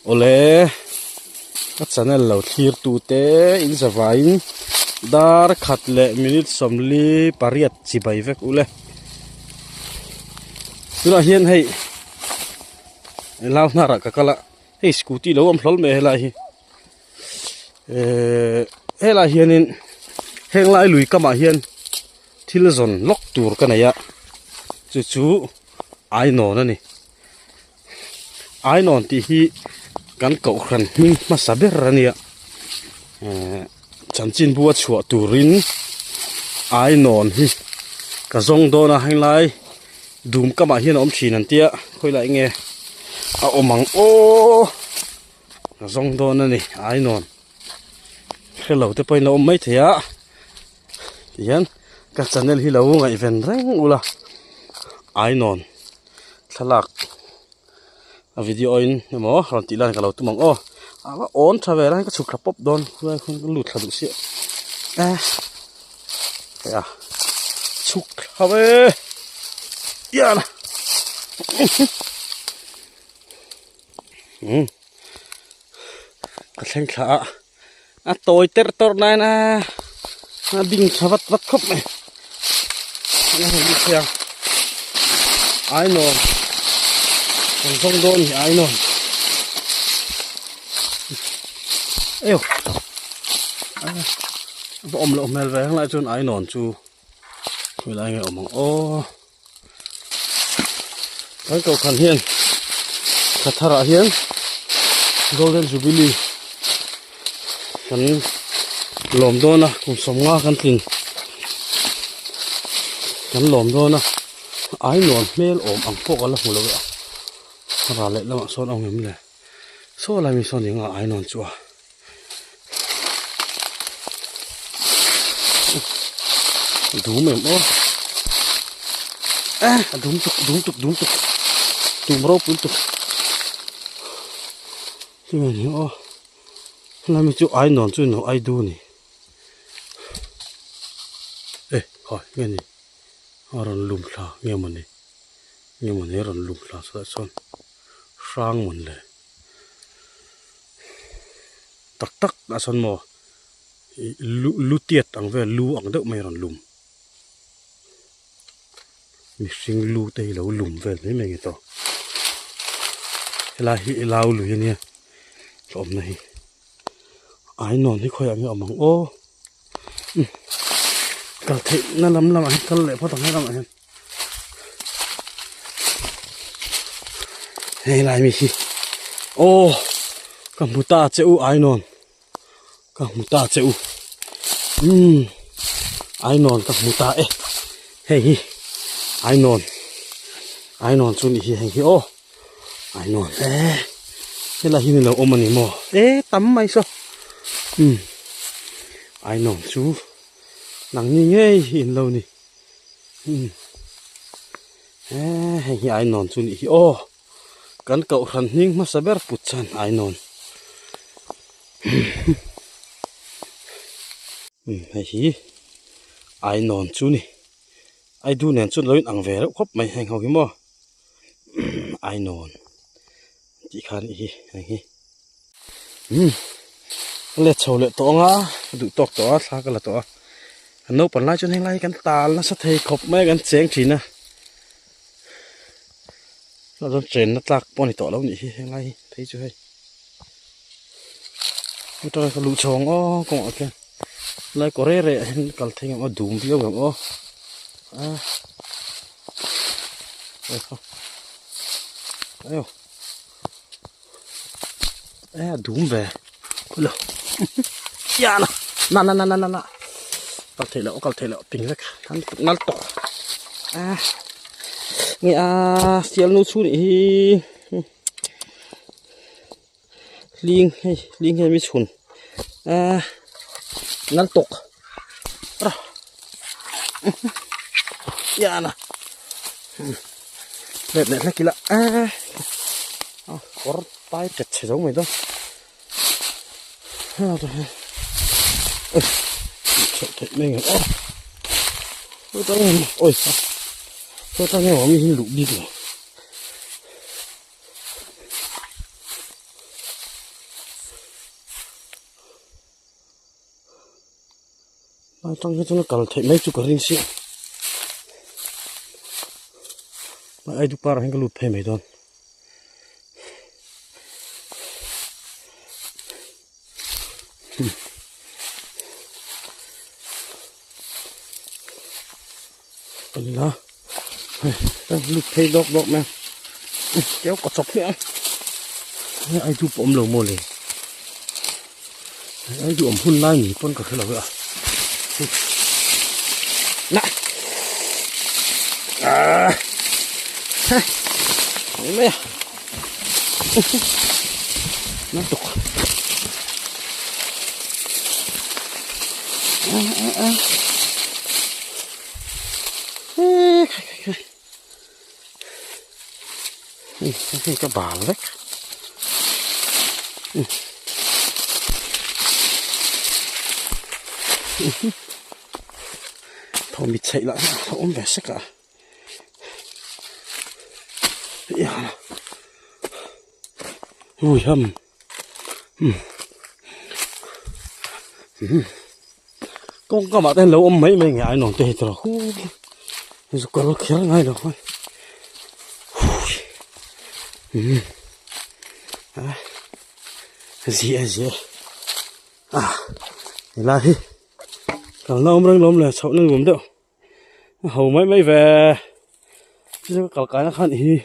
ole các channel lâu thir tu te in zavain dar khat le minute somli pariat chi bai vek ule tuna hian hei lao na ra ka kala hei scooty lo am hlol me hela hi hela hianin heng lai lui kama hian thil zon lok tur ka nei a chu chu ai non ani ai non ti hi kan cậu khăn nhưng mà sao biết ra nè chẳng chín bùa chùa turin ai non hi cả dòng đó là hành lai đùm các bạn hiền ôm chỉ năn tia khơi lại nghe ôm mắng ô cả dòng đó này ai non cái lẩu tới bây giờ ôm mấy thế á hiền các channel hi lẩu ngày ven reng ula ai non thlalak video in mo ron ti lan ka lo tumang o awa on travel ka chukra pop don khoi khon lut thadu si ya chuk hawe ya na ka thleng thla a toy ter tor nai na ding thawat wat khop me na hi siang ai no dòng đôn thì ai nổi êu ôm lộn mèo về lại chôn ai nòn chu rồi lại nghe ôm ô cái cầu khẩn hiền thật thà hiền golden jubilee khẩn lồm đôn à cùng sống nga khẩn tình khẩn lồm đôn à ai nòn mèo ôm ăn phô cả là hùng lộc ra lại là son ông em này số lại mình son những ai non chua đúng mềm ô đúng tục rốt đúng tục chứ mà những ô lại mình chịu ai non chua nó ai đu nè ê hỏi nghe nè họ còn lùm là nghe mà nè còn lùm là sao son sang mìnhเลยtắc đã son mò lu tiệt ang về lu ang đậu mày còn lùm mình sinh lu tây lâu lùm về đấy mày nghe to là hi lao lùi nha ôm này ai non thì khơi ăn ôm ô cả thị nó lắm anh cần lại phát thằng hay lắm anh hey lại mi ô cả một ta chịu ai non cả một ta chịu ai non cả một ta hey ai non chun hi hey ô ai non thế là hi là ôm anh mò tắm mày sao ai non chú nắng như nghe in lâu nè hey ai non chun hi ô kan cậu khăn nhưng mà sao biết bút chân ai non hay hi ai non chú nè ai đu nè chú lấy ăn về đó khóc mày hành hậu cái mò ai non chỉ khăn hi hay hi lệ sầu lệ to ngã đủ tóc to sao cái là to nấu bản lai cho nên lai cái tà nó sẽ thấy khóc mấy cái chén chỉ nè nó trong trên nó tạc bọn này tỏ lâu nhỉ hay lai thấy chưa hay tôi có lũ chồng ó còn ở kia lại có rễ rễ cần thấy mà đúng phiếu không ó đây không đây đúng về lô ya na có thể lỡ tính ra hắn cũng nát tỏ nghe xiêm nô chú này liêng hay mi chun năn tộc ya nè đẹp là kỳ lạ có tay chặt chẽ giống mày đó sợ thật mình ôi tôi ta nghe họ mình lụ đi rồi trong cái nó thấy mấy chục cái ring xí mà ai chụp para cái lụt thấy mấy đòn là đang lụt thấy đọc mà kéo có chọc nữa ai chụp ôm lồng mồ liền ai chụp ôm hun lai nhỉ con cả cái là vậy nè mẹ nó tục cái bà đấy thôi mình chạy lại thôi ôm về sức cả ui hầm con có mà tên lâu ôm mấy mình ai nòng tê rồi rồi có lúc kéo ngay được thôi gì à là thì còn lâu mới lốm là sậu nó gồm đâu hầu mấy về chứ cả cái nó khăn thì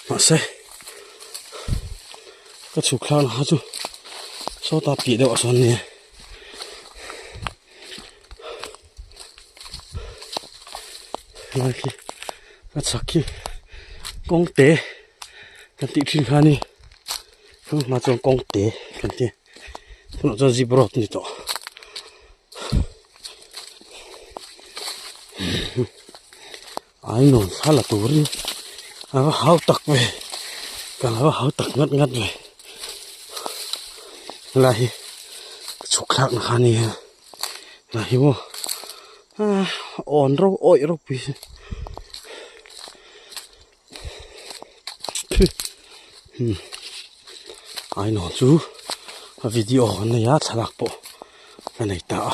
mà xe cái chủ khăn hả chú số ta bị đâu ở nè là khi cái sắc kia con té cái tị thiên khăn đi mà cho con té cái gì nó cho gì bớt như đó ai nôn khá là tối đi nó hao tặc về càng nó hao tặc ngắt về lại chụp khác nó khăn đi là hiểu không ổn rồi ôi rồi bị ai nôn chú video này á chả lạc bộ cái này tạo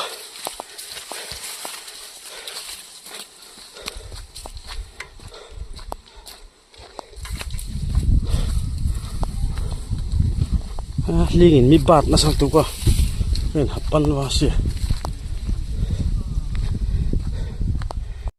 liên mi bát nó sang tu qua nên hấp pan vào xí